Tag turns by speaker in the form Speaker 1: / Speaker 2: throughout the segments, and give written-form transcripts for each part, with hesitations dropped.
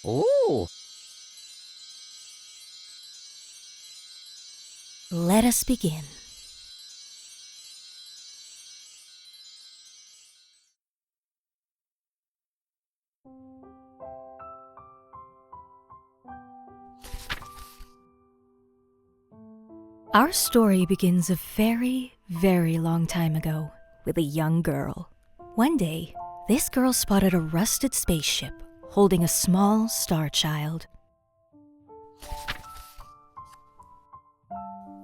Speaker 1: Ooh!
Speaker 2: Let us begin. Our story begins a very, very long time ago with a young girl. One day, this girl spotted a rusted spaceship holding a small star child.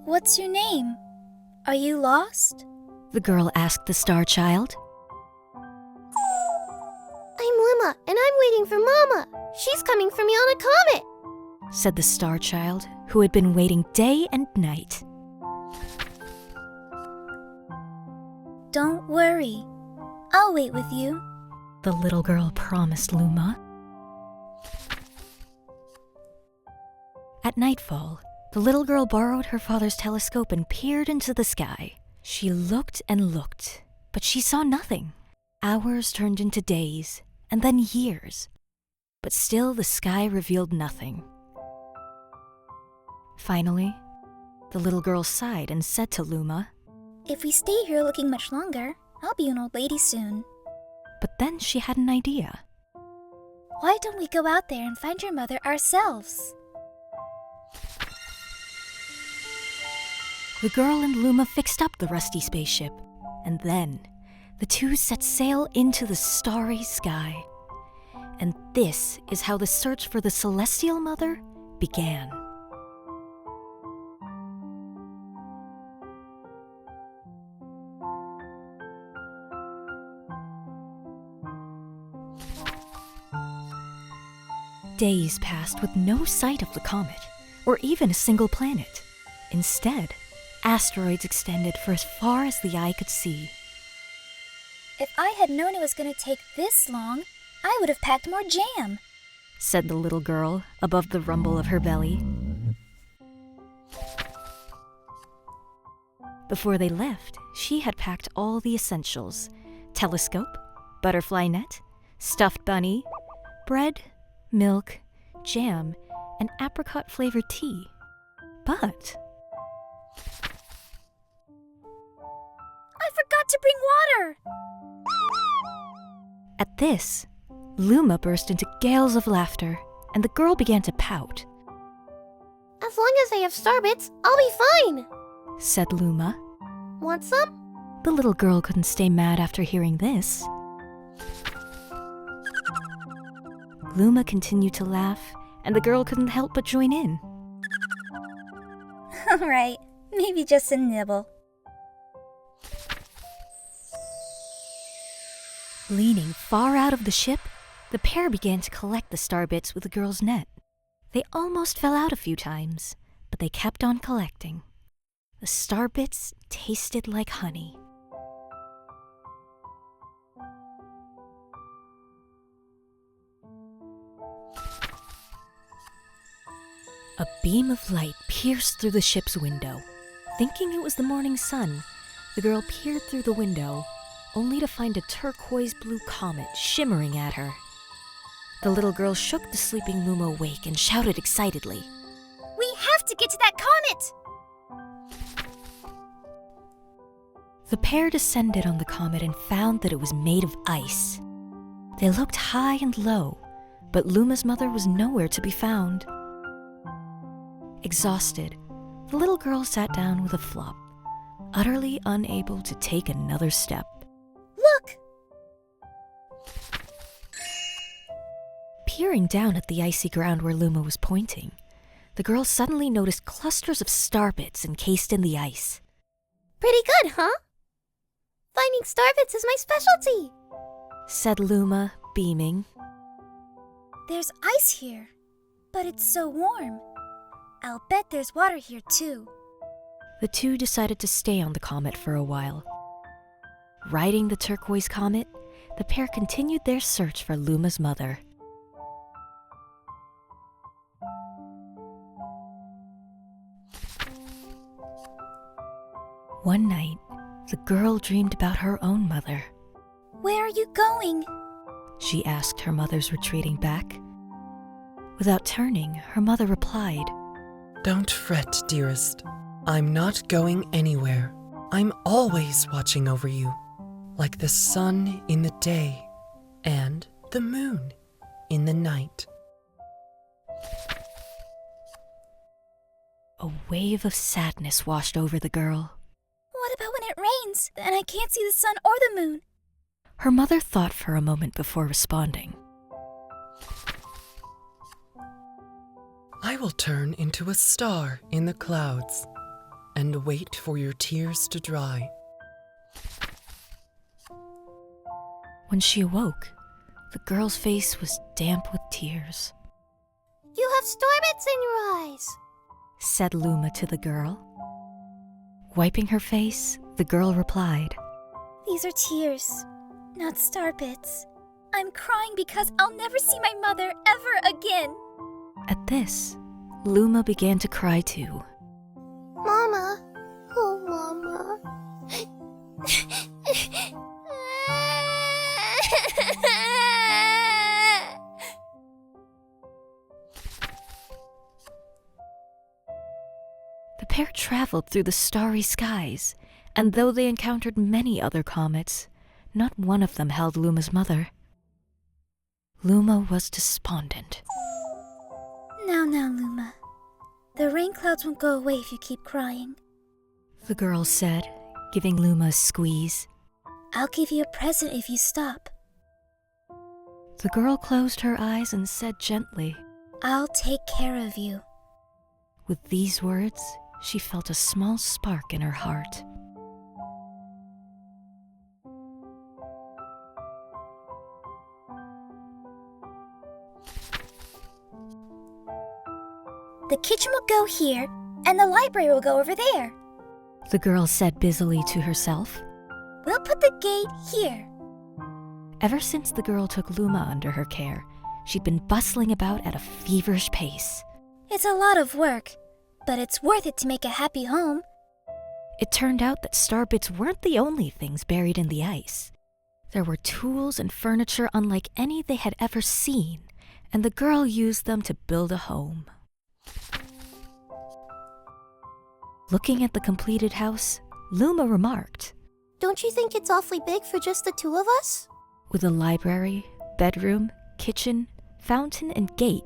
Speaker 3: What's your name? Are you lost?
Speaker 2: The girl asked the star child.
Speaker 4: I'm Luma, and I'm waiting for Mama. She's coming for me on a comet,
Speaker 2: Said the star child, who had been waiting day and night.
Speaker 3: Don't worry. I'll wait with you.
Speaker 2: The little girl promised Luma. At nightfall, the little girl borrowed her father's telescope and peered into the sky. She looked and looked, but she saw nothing. Hours turned into days, and then years. But still the sky revealed nothing. Finally, the little girl sighed and said to Luma,
Speaker 3: If we stay here looking much longer, I'll be an old lady soon.
Speaker 2: but then she had an idea.
Speaker 3: Why don't we go out there and find your mother ourselves?
Speaker 2: The girl and Luma fixed up the rusty spaceship, and then the two set sail into the starry sky. And this is how the search for the celestial mother began. Days passed with no sight of the comet, or even a single planet. Instead, asteroids extended for as far as the eye could see.
Speaker 3: If I had known it was going to take this long, I would have packed more jam,
Speaker 2: Said the little girl above the rumble of her belly. Before they left, she had packed all the essentials: telescope, butterfly net, stuffed bunny, bread, milk, jam, and apricot-flavored tea. But
Speaker 3: I forgot to bring water!
Speaker 2: at this, Luma burst into gales of laughter, and the girl began to pout.
Speaker 4: As long as I have star bits, I'll be fine.
Speaker 2: Said Luma.
Speaker 4: Want some?
Speaker 2: The little girl couldn't stay mad after hearing this. Luma continued to laugh, and the girl couldn't help but join in.
Speaker 3: All right, maybe just a nibble.
Speaker 2: Leaning far out of the ship, the pair began to collect the star bits with the girl's net. They almost fell out a few times, but they kept on collecting. The star bits tasted like honey. A beam of light pierced through the ship's window. Thinking it was the morning sun, the girl peered through the window, only to find a turquoise blue comet shimmering at her. The little girl shook the sleeping Luma awake and shouted excitedly,
Speaker 3: We have to get to that comet!
Speaker 2: The pair descended on the comet and found that it was made of ice. They looked high and low, but Luma's mother was nowhere to be found. Exhausted, the little girl sat down with a flop, utterly unable to take another step.
Speaker 3: Look!
Speaker 2: Peering down at the icy ground where Luma was pointing, the girl suddenly noticed clusters of star bits encased in the ice.
Speaker 4: Pretty good, huh? Finding star bits is my specialty.
Speaker 2: Said Luma, beaming.
Speaker 3: There's ice here, but it's so warm. I'll bet there's water here too.
Speaker 2: The two decided to stay on the comet for a while. Riding the turquoise comet, the pair continued their search for Luma's mother. One night, the girl dreamed about her own mother.
Speaker 3: Where are you going?
Speaker 2: She asked her mother's retreating back. Without turning, her mother replied,
Speaker 1: Don't fret, dearest. I'm not going anywhere. I'm always watching over you, like the sun in the day and the moon in the night.
Speaker 2: A wave of sadness washed over the girl.
Speaker 3: What about when it rains and I can't see the sun or the moon?
Speaker 2: Her mother thought for a moment before responding.
Speaker 1: I will turn into a star in the clouds and wait for your tears to dry.
Speaker 2: When she awoke, the girl's face was damp with tears.
Speaker 4: You have starbits in your eyes.
Speaker 2: Said Luma to the girl. Wiping her face, the girl replied,
Speaker 3: These are tears, not star bits. I'm crying because I'll never see my mother ever again.
Speaker 2: At this, Luma began to cry too.
Speaker 4: Mama. Oh, Mama.
Speaker 2: The pair traveled through the starry skies, and though they encountered many other comets, not one of them held Luma's mother. Luma was despondent.
Speaker 3: Now, Luma. The rain clouds won't go away if you keep crying.
Speaker 2: The girl said, giving Luma a squeeze.
Speaker 3: I'll give you a present if you stop.
Speaker 2: The girl closed her eyes and said gently.
Speaker 3: I'll take care of you.
Speaker 2: With these words, she felt a small spark in her heart.
Speaker 3: The kitchen will go here, and the library will go over there.
Speaker 2: The girl said busily to herself.
Speaker 3: We'll put the gate here.
Speaker 2: Ever since the girl took Luma under her care, she'd been bustling about at a feverish pace.
Speaker 3: It's a lot of work, but it's worth it to make a happy home.
Speaker 2: It turned out that starbits weren't the only things buried in the ice. There were tools and furniture unlike any they had ever seen, and the girl used them to build a home. Looking at the completed house, Luma remarked,
Speaker 4: Don't you think it's awfully big for just the two of us?
Speaker 2: With a library, bedroom, kitchen, fountain, and gate,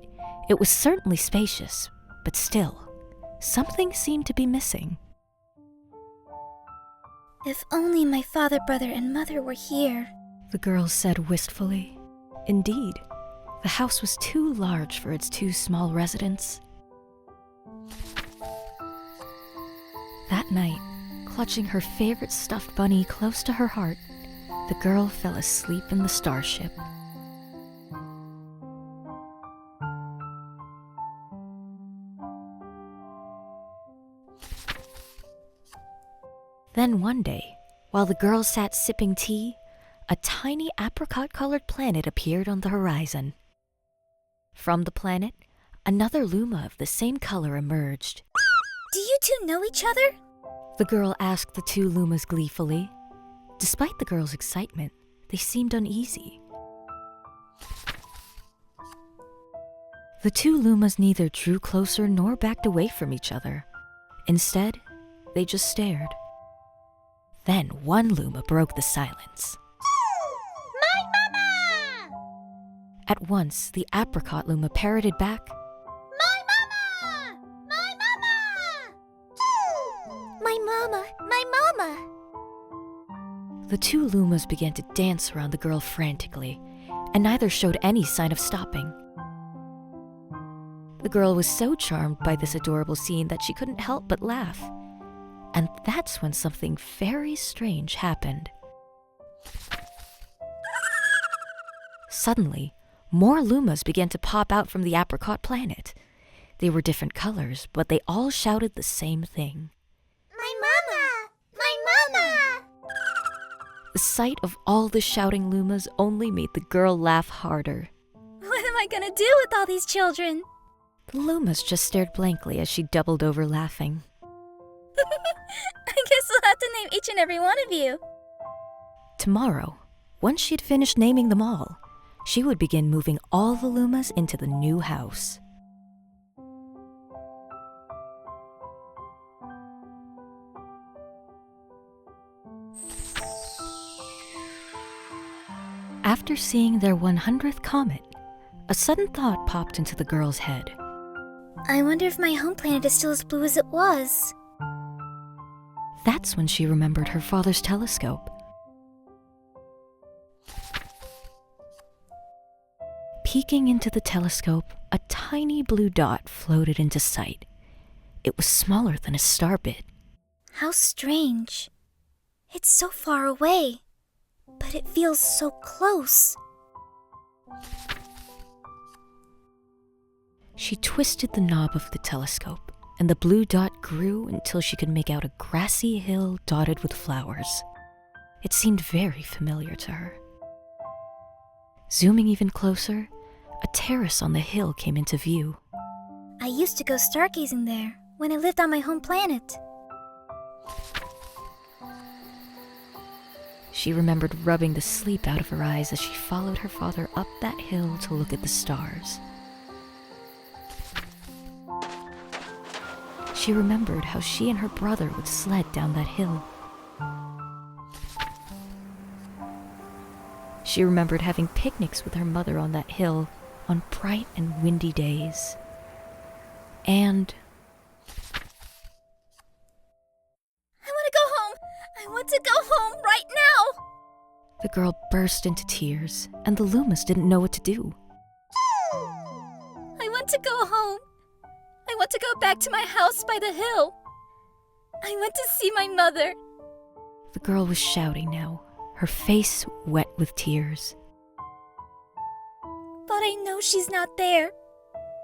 Speaker 2: it was certainly spacious, but still, something seemed to be missing.
Speaker 3: If only my father, brother, and mother were here.
Speaker 2: The girl said wistfully. Indeed, the house was too large for its two small residents. That night, clutching her favorite stuffed bunny close to her heart, the girl fell asleep in the starship. Then one day, while the girl sat sipping tea, a tiny apricot-colored planet appeared on the horizon. From the planet, another Luma of the same color emerged.
Speaker 3: Do you two know each other?
Speaker 2: The girl asked the two Lumas gleefully. Despite the girl's excitement, they seemed uneasy. The two Lumas neither drew closer nor backed away from each other. Instead, they just stared. Then one Luma broke the silence.
Speaker 4: My mama!
Speaker 2: At once, the apricot Luma parroted back,
Speaker 4: My mama! My mama! My mama! My mama!
Speaker 2: The two Lumas began to dance around the girl frantically, and neither showed any sign of stopping. The girl was so charmed by this adorable scene that she couldn't help but laugh. And that's when something very strange happened. Suddenly, more Lumas began to pop out from the apricot planet. They were different colors, but they all shouted the same thing.
Speaker 4: My mama! My mama!
Speaker 2: The sight of all the shouting Lumas only made the girl laugh harder.
Speaker 3: What am I gonna do with all these children?
Speaker 2: The Lumas just stared blankly as she doubled over laughing.
Speaker 3: I guess we'll have to name each and every one of you.
Speaker 2: Tomorrow, once she'd finished naming them all, she would begin moving all the Lumas into the new house. After seeing their 100th comet, a sudden thought popped into the girl's head.
Speaker 3: I wonder if my home planet is still as blue as it was.
Speaker 2: That's when she remembered her father's telescope. Peeking into the telescope, a tiny blue dot floated into sight. It was smaller than a star bit.
Speaker 3: How strange. It's so far away, but it feels so close.
Speaker 2: She twisted the knob of the telescope, and the blue dot grew until she could make out a grassy hill dotted with flowers. It seemed very familiar to her. Zooming even closer, a terrace on the hill came into view.
Speaker 3: I used to go stargazing there when I lived on my home planet.
Speaker 2: She remembered rubbing the sleep out of her eyes as she followed her father up that hill to look at the stars. She remembered how she and her brother would sled down that hill. She remembered having picnics with her mother on that hill on bright and windy days. And
Speaker 3: I want to go home! I want to go home right now!
Speaker 2: the girl burst into tears, and the Lumas didn't know what to do.
Speaker 3: I want to go home. I want to go back to my house by the hill. I want to see my mother.
Speaker 2: The girl was shouting now, her face wet with tears.
Speaker 3: But I know she's not there.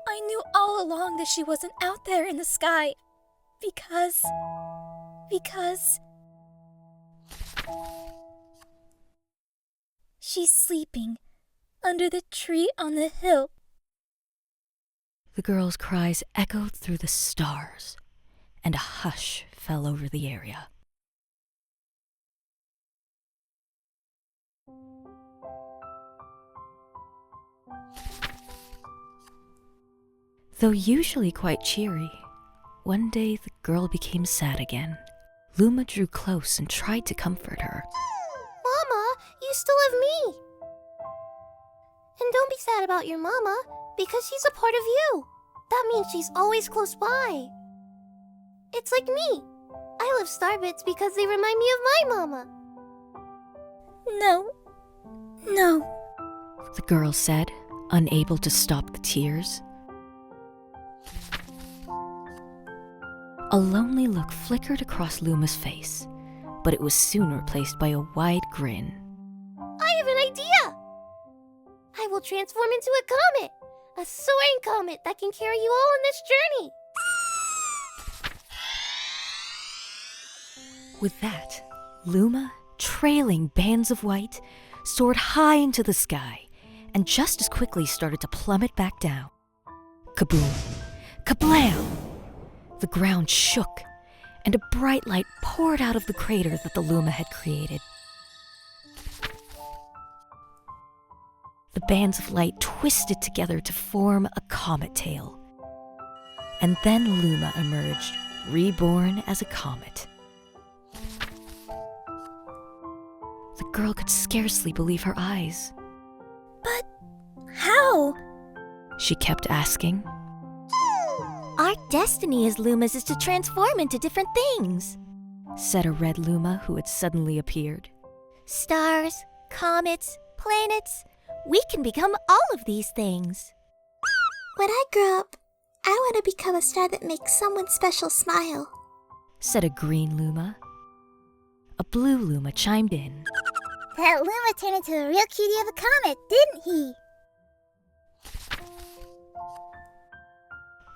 Speaker 3: I knew all along that she wasn't out there in the sky. Because... she's sleeping under the tree on the hill.
Speaker 2: The girl's cries echoed through the stars, and a hush fell over the area. Though usually quite cheery, one day the girl became sad again. Luma drew close and tried to comfort her.
Speaker 4: Mama, you still have me. And don't be sad about your mama, because she's a part of you. That means she's always close by. It's like me. I love starbits because they remind me of my mama.
Speaker 3: No.
Speaker 2: The girl said, unable to stop the tears. A lonely look flickered across Luma's face, but it was soon replaced by a wide grin.
Speaker 4: I have an idea! I will transform into a comet! A soaring comet that can carry you all on this journey!
Speaker 2: With that, Luma, trailing bands of white, soared high into the sky and just as quickly started to plummet back down. Kaboom! Kablam! The ground shook, and a bright light poured out of the crater that the Luma had created. The bands of light twisted together to form a comet tail. And then Luma emerged, reborn as a comet. The girl could scarcely believe her eyes.
Speaker 3: But how?
Speaker 2: She kept asking.
Speaker 4: Our destiny as Lumas is to transform into different things,
Speaker 2: Said a red Luma who had suddenly appeared.
Speaker 4: stars, comets, planets. We can become all of these things. When I grow up, I want to become a star that makes someone special smile.
Speaker 2: Said a green Luma. A blue Luma chimed in.
Speaker 3: That Luma turned into the real cutie of a comet, didn't he?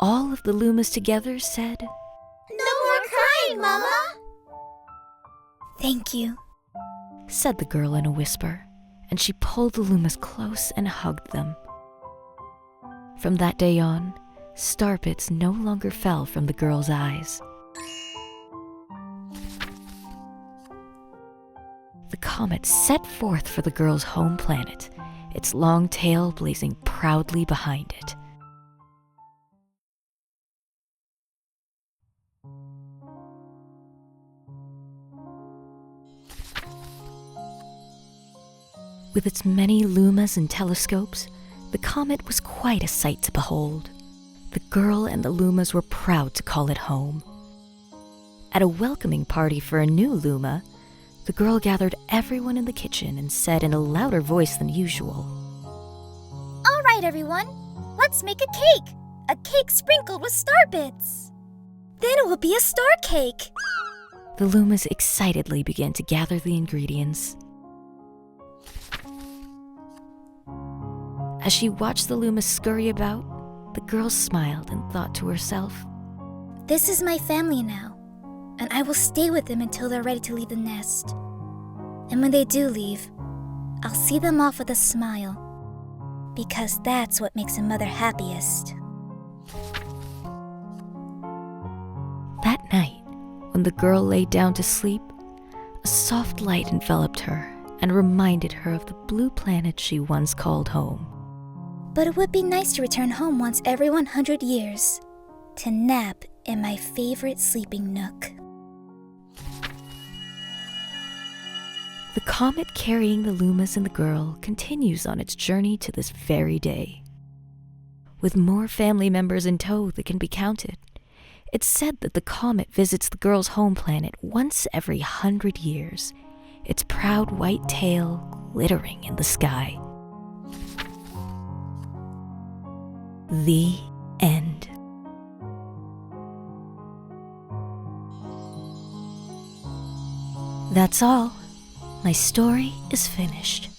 Speaker 2: All of the Lumas together said,
Speaker 4: No more crying, Mama!
Speaker 3: Thank you.
Speaker 2: said the girl in a whisper, and she pulled the Lumas close and hugged them. From that day on, star bits no longer fell from the girl's eyes. The comet set forth for the girl's home planet, its long tail blazing proudly behind it. With its many lumas and telescopes, the comet was quite a sight to behold. The girl and the lumas were proud to call it home. At a welcoming party for a new luma, the girl gathered everyone in the kitchen and said in a louder voice than usual,
Speaker 3: All right, everyone, let's make a cake. A cake sprinkled with star bits. Then it will be a star cake.
Speaker 2: The lumas excitedly began to gather the ingredients. As she watched the lumas scurry about, the girl smiled and thought to herself,
Speaker 3: This is my family now, and I will stay with them until they're ready to leave the nest. And when they do leave, I'll see them off with a smile, because that's what makes a mother happiest.
Speaker 2: That night, when the girl lay down to sleep, a soft light enveloped her and reminded her of the blue planet she once called home.
Speaker 3: But it would be nice to return home once every 100 years, to nap in my favorite sleeping nook.
Speaker 2: The comet carrying the lumas and the girl continues on its journey to this very day. With more family members in tow that can be counted, it's said that the comet visits the girl's home planet once every 100 years, its proud white tail glittering in the sky. The end. That's all. My story is finished.